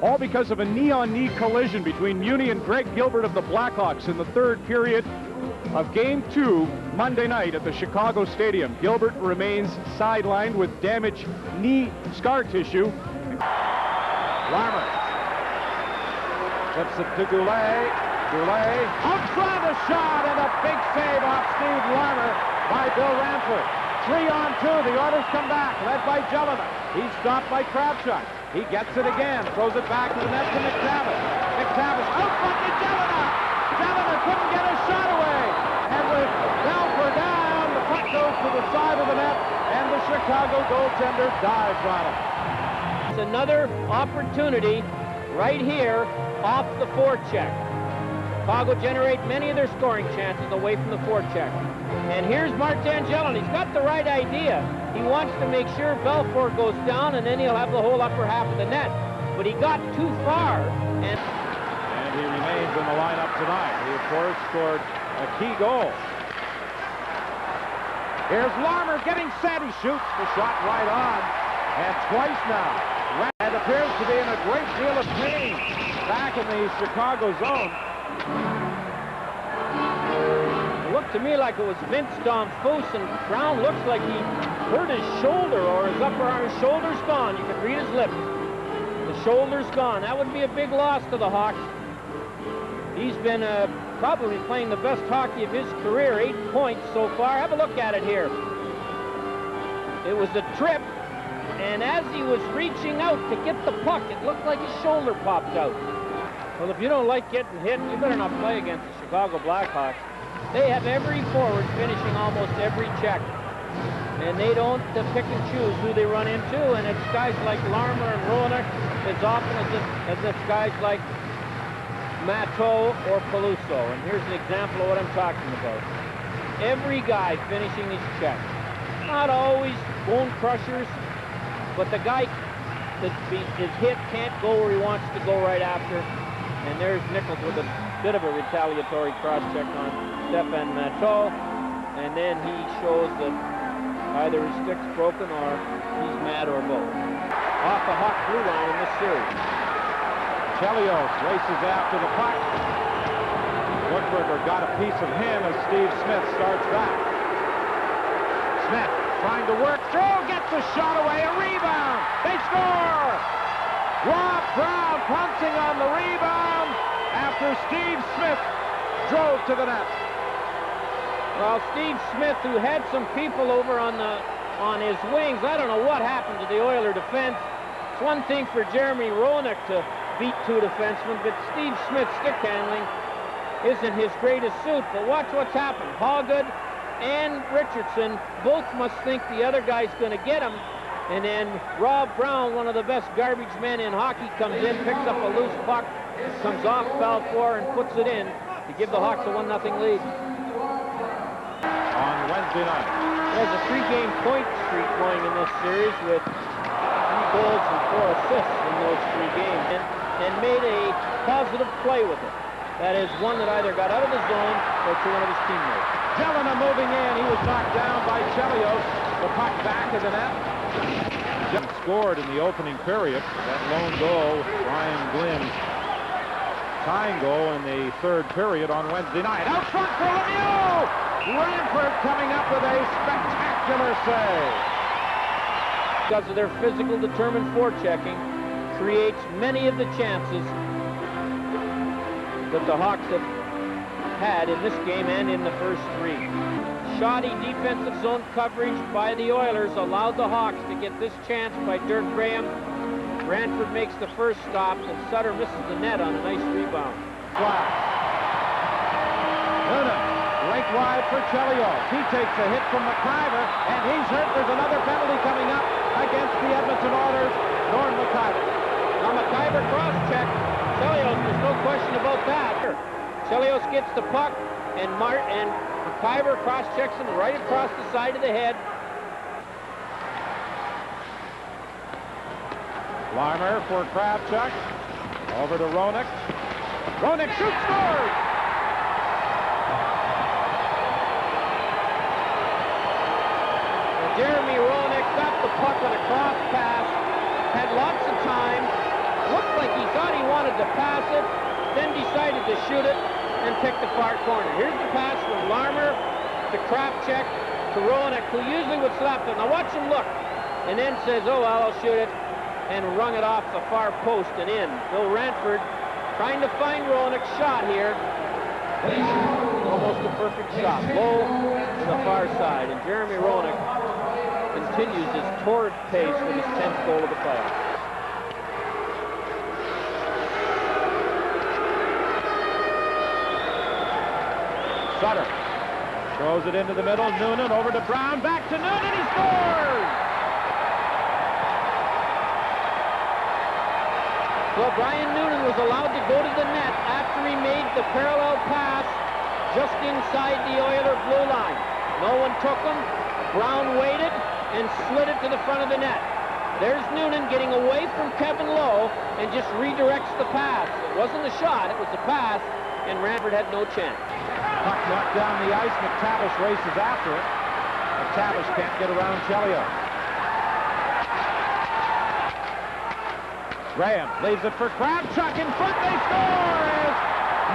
all because of a knee-on-knee collision between Muni and Greg Gilbert of the Blackhawks in the third period of Game 2 Monday night at the Chicago Stadium. Gilbert remains sidelined with damaged knee scar tissue. Larmer flips it to Goulet. Goulet out front, a shot, and a big save off Steve Larmer by Bill Ranford. 3-on-2, the Oilers come back, led by Jelena. He's stopped by Kravchuk. He gets it again, throws it back to the net to McTavish. McTavish out front to Jelena. Jelena couldn't get a shot away. And with Balfour down, the puck goes to the side of the net, and the Chicago goaltender dives on it. It's another opportunity right here off the forecheck. Chicago generate many of their scoring chances away from the forecheck. And here's Martin Jelena. He's got the right idea. He wants to make sure Belfort goes down, and then he'll have the whole upper half of the net. But he got too far. And he remains in the lineup tonight. He, of course, scored a key goal. Here's Larmer getting set. He shoots the shot right on. And twice now. Red appears to be in a great deal of pain back in the Chicago zone. It looked to me like it was Vince Domfus, and Brown looks like he hurt his shoulder, or his upper arm. His shoulder's gone. You can read his lips. The shoulder's gone. That would be a big loss to the Hawks. He's been probably playing the best hockey of his career, 8 points so far. Have a look at it here. It was a trip, and as he was reaching out to get the puck, it looked like his shoulder popped out. Well, if you don't like getting hit, you better not play against the Chicago Blackhawks. They have every forward finishing almost every check. And they don't pick and choose who they run into, and it's guys like Larmer and Roenick as often as it's guys like Matteau or Peluso. And here's an example of what I'm talking about. Every guy finishing his check. Not always bone crushers, but the guy that is hit can't go where he wants to go right after. And there's Nichols with a bit of a retaliatory cross-check on Stefan Matteau. And then he shows that either his stick's broken or he's mad or both. Off the Hawk blue line in this series. Chelios races after the puck. Woodberger got a piece of him as Steve Smith starts back. Smith trying to work through, gets the shot away, a rebound. They score! Rob Brown pouncing on the rebound after Steve Smith drove to the net. Well, Steve Smith, who had some people over on his wings, I don't know what happened to the Oiler defense. It's one thing for Jeremy Roenick to beat two defensemen, but Steve Smith's stick handling isn't his greatest suit. But watch what's happened. Hallgood and Richardson both must think the other guy's going to get him. And then Rob Brown, one of the best garbage men in hockey, comes in, picks up a loose puck, comes off Balfour and puts it in to give the Hawks a 1-0 lead. On Wednesday night. There's a 3-game point streak going in this series with 3 goals and 4 assists in those 3 games, and made a positive play with it. That is, one that either got out of the zone or to one of his teammates. Jelena moving in. He was knocked down by Chelios. The puck back in the net. Scored in the opening period. That lone goal, Ryan Glynn's tying goal in the third period on Wednesday night. Out front for Lemieux! Ranford coming up with a spectacular save. Because of their physical, determined forechecking, creates many of the chances that the Hawks have had in this game and in the first 3. Shoddy defensive zone coverage by the Oilers allowed the Hawks to get this chance by Dirk Graham. Ranford makes the first stop, and Sutter misses the net on a nice rebound. Luna, link wide for Chelios. He takes a hit from McIver, and he's hurt. There's another penalty coming up against the Edmonton Oilers. Norm McIver. Now McIver cross-check. Chelios, there's no question about that. Chelios gets the puck, and McIver cross-checks him right across the side of the head. Larmer for Kravchuk. Over to Roenick. Roenick shoots, scores! Jeremy Roenick got the puck on a cross pass, had lots of time, Looked like he thought he wanted to pass it, then decided to shoot it and pick the far corner. Here's the pass from Larmer to Krafcheck to Roenick, who usually would slap it. Now watch him look, and then says, oh, well, I'll shoot it, and rung it off the far post and in. Bill Ranford trying to find Roenick's shot here. Almost a perfect shot, low to the far side, and Jeremy Roenick continues his torrid pace with his 10th goal of the playoffs. Sutter throws it into the middle. Noonan over to Brown. Back to Noonan. He scores! So Brian Noonan was allowed to go to the net after he made the parallel pass just inside the Oiler blue line. No one took him. Brown waited and slid it to the front of the net. There's Noonan getting away from Kevin Lowe and just redirects the pass. It wasn't a shot, it was a pass, and Ranford had no chance. Puck knocked down the ice. McTavish races after it. McTavish can't get around Chelio. Graham leaves it for Krafcheck in front. They score!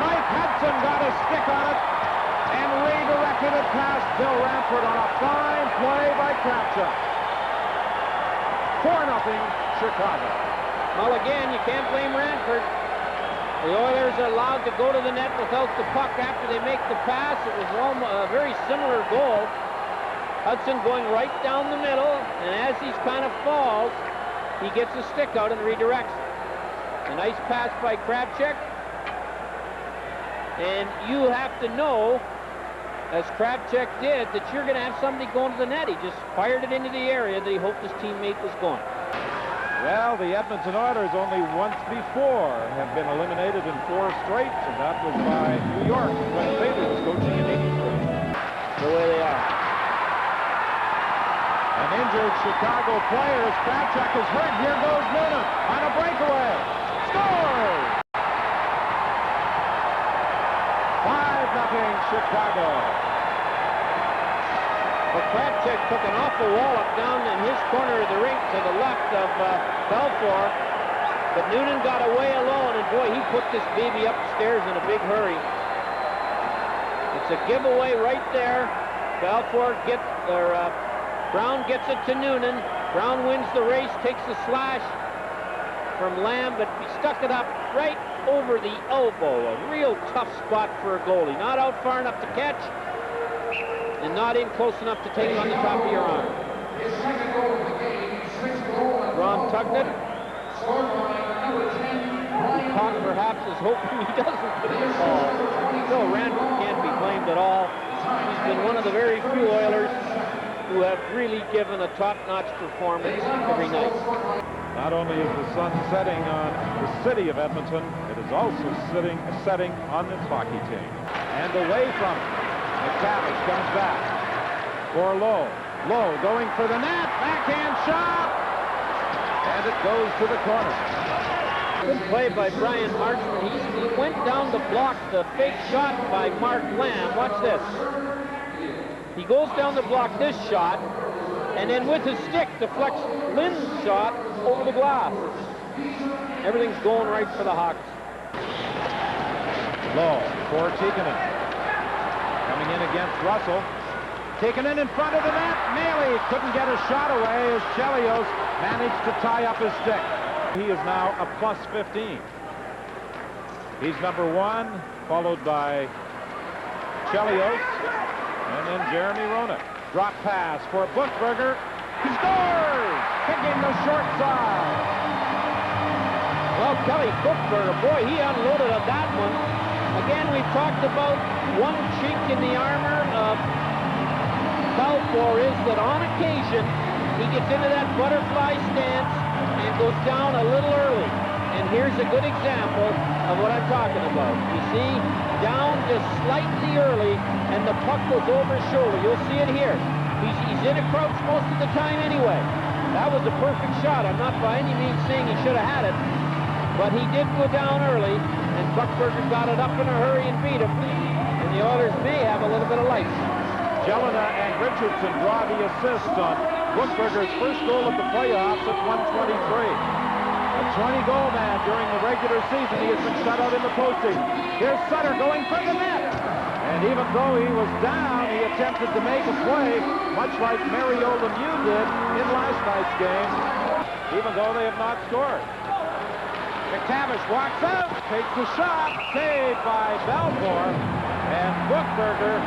Mike Hudson got a stick on it and redirected it past Bill Ranford on a fine play by Krafcheck. 4-0 Chicago. Well, again, you can't blame Ranford. The Oilers are allowed to go to the net without the puck after they make the pass. It was a very similar goal. Hudson going right down the middle, and as he kind of falls, he gets a stick out and redirects. A nice pass by Krafcheck. And you have to know, as Krafcheck did, that you're going to have somebody going to the net. He just fired it into the area that he hoped his teammate was going. Well, the Edmonton Oilers only once before have been eliminated in 4 straight, and that was by New York when Bailey was coaching in '83. The way they are. An injured Chicago player as Krafcheck is hurt. Here goes Noonan on a breakaway. Scores! 5-0 Chicago. Well, Krafcheck took an awful wallop down in his corner of the rink to the left of Belfour, but Noonan got away alone, and boy, he put this baby upstairs in a big hurry. It's a giveaway right there. Brown gets it to Noonan. Brown wins the race, takes the slash from Lamb, but he stuck it up right over the elbow. A real tough spot for a goalie. Not out far enough to catch, and not in close enough to take it on the top of your arm. Ron Tugnet. Cock perhaps is hoping he doesn't get the call. Bill Ranford can't be blamed at all. He's been one of the very few Oilers who have really given a top-notch performance every night. Not only is the sun setting on the city of Edmonton, it is also setting on its hockey team. And away from it, McTavish comes back for Lowe. Lowe going for the net, backhand shot, and it goes to the corner. Good play by Brian Marchman. He went down to block the fake shot by Mark Lamb. Watch this. He goes down to block this shot, and then with his stick deflects Lynn's shot over the glass. Everything's going right for the Hawks. Lowe for Tikkanen. Coming in against Russell. Tikkanen in front of the net. Mealy couldn't get a shot away as Chelios managed to tie up his stick. He is now a +15. He's number 1, followed by Chelios, and then Jeremy Roenick. Drop pass for Buchberger. He scores! Kicking the short side. Well, Kelly Buchberger, boy, he unloaded on that one. Again, we've talked about one chink in the armor of Belfour is that on occasion he gets into that butterfly stance and goes down a little early. And here's a good example of what I'm talking about. You see, down just slightly early, and the puck goes over his shoulder. You'll see it here. He's in a crouch most of the time anyway. That was a perfect shot. I'm not by any means saying he should have had it, but he did go down early, and Buchberger got it up in a hurry and beat him. And the Oilers may have a little bit of life. Jelena and Richardson draw the assist on Buchberger's first goal of the playoffs at 1:23. A 20-goal man during the regular season. He has been shut out in the postseason. Here's Sutter going for the net. And even though he was down, he attempted to make a play, much like Mario Lemieux did in last night's game, even though they have not scored. McTavish walks out, takes the shot, saved by Belfour, and Buchberger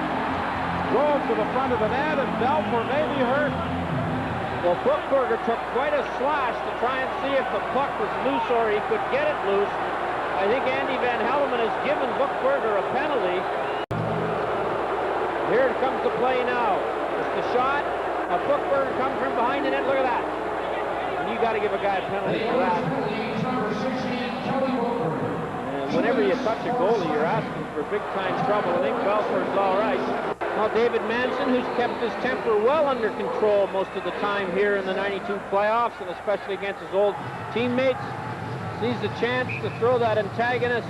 drove to the front of the net, and Belfour may be hurt. Well, Buchberger took quite a slash to try and see if the puck was loose or he could get it loose. I think Andy Van Hellemond has given Buchberger a penalty. Here comes the play now. It's the shot. Buchberger comes from behind the net. Look at that. And you got to give a guy a penalty for that. And whenever you touch a goalie, you're asking for big-time trouble. I think Belfour's all right. Now, David Manson, who's kept his temper well under control most of the time here in the 92 playoffs, and especially against his old teammates, sees a chance to throw that antagonist,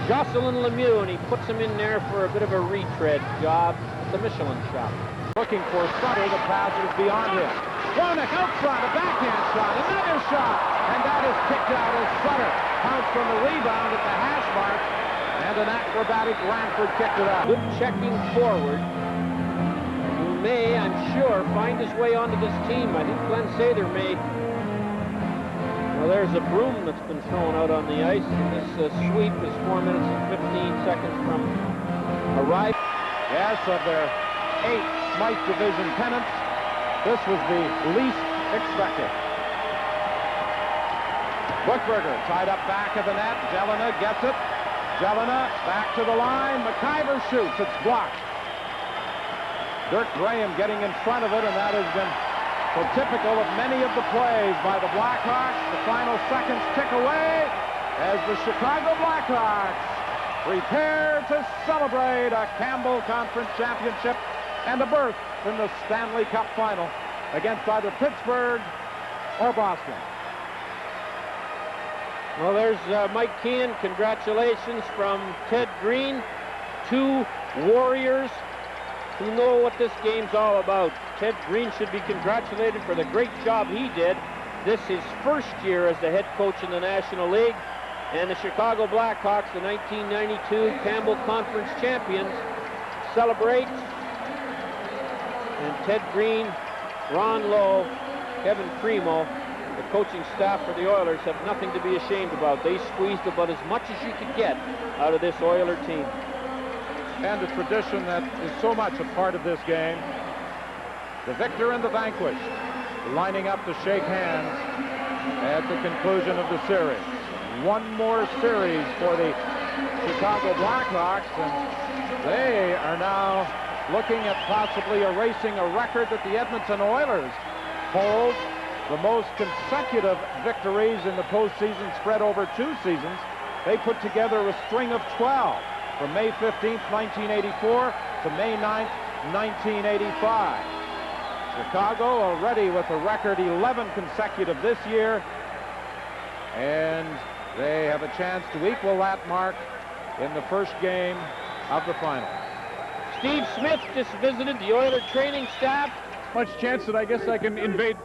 Jocelyn Lemieux, and he puts him in there for a bit of a retread job at the Michelin shop. Looking for Sutter, the pass is beyond him. Warnock out front, a backhand shot, another shot, and that is kicked out as Sutter comes from the rebound at the hash mark, and an acrobatic Ranford kicked it out. Good checking forward, who may, I'm sure, find his way onto this team. I think Glenn Sather may. Well, there's a broom that's been thrown out on the ice, and this sweep is 4 minutes and 15 seconds from arrival. Yes, of their 8 Smythe Division pennants, this was the least expected. Buchberger tied up back of the net. Jelena gets it. Jelena back to the line. McIver shoots. It's blocked. Dirk Graham getting in front of it, and that has been so typical of many of the plays by the Blackhawks. The final seconds tick away as the Chicago Blackhawks prepare to celebrate a Campbell Conference Championship and a berth in the Stanley Cup Final against either Pittsburgh or Boston. Well, there's Mike Keenan. Congratulations from Ted Green. 2 Warriors who know what this game's all about. Ted Green should be congratulated for the great job he did. This is his first year as the head coach in the National League. And the Chicago Blackhawks, the 1992 Campbell Conference champions, celebrate. And Ted Green, Ron Lowe, Kevin Primo, the coaching staff for the Oilers have nothing to be ashamed about. They squeezed about as much as you could get out of this Oiler team. And a tradition that is so much a part of this game. The victor and the vanquished lining up to shake hands at the conclusion of the series. One more series for the Chicago Blackhawks, and they are now looking at possibly erasing a record that the Edmonton Oilers hold, the most consecutive victories in the postseason spread over 2 seasons. They put together a string of 12 from May 15th, 1984 to May 9th, 1985. Chicago already with a record 11 consecutive this year, and they have a chance to equal that mark in the first game of the final. Steve Smith just visited the Oiler training staff. Much chance that I guess I can invade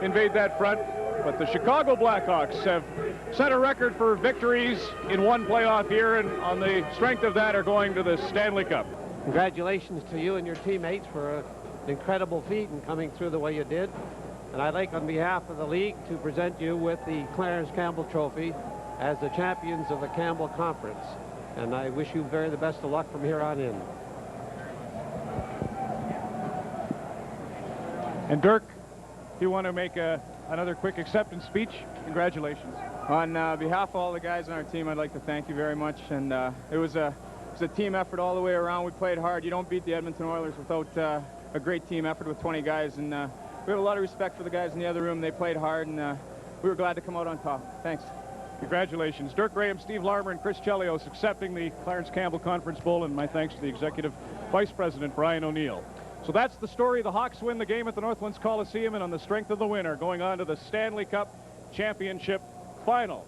that front, but the Chicago Blackhawks have set a record for victories in one playoff year, and on the strength of that are going to the Stanley Cup. Congratulations to you and your teammates for an incredible feat in coming through the way you did. And I'd like, on behalf of the league, to present you with the Clarence Campbell Trophy as the champions of the Campbell Conference. And I wish you the best of luck from here on in. And Dirk, do you want to make another quick acceptance speech? Congratulations. On behalf of all the guys on our team, I'd like to thank you very much. And it was a team effort all the way around. We played hard. You don't beat the Edmonton Oilers without a great team effort with 20 guys. And we have a lot of respect for the guys in the other room. They played hard, and we were glad to come out on top. Thanks. Congratulations. Dirk Graham, Steve Larmer, and Chris Chelios accepting the Clarence Campbell Conference Bowl, and my thanks to the Executive Vice President, Brian O'Neill. So that's the story. The Hawks win the game at the Northlands Coliseum, and on the strength of the winner, going on to the Stanley Cup Championship Final.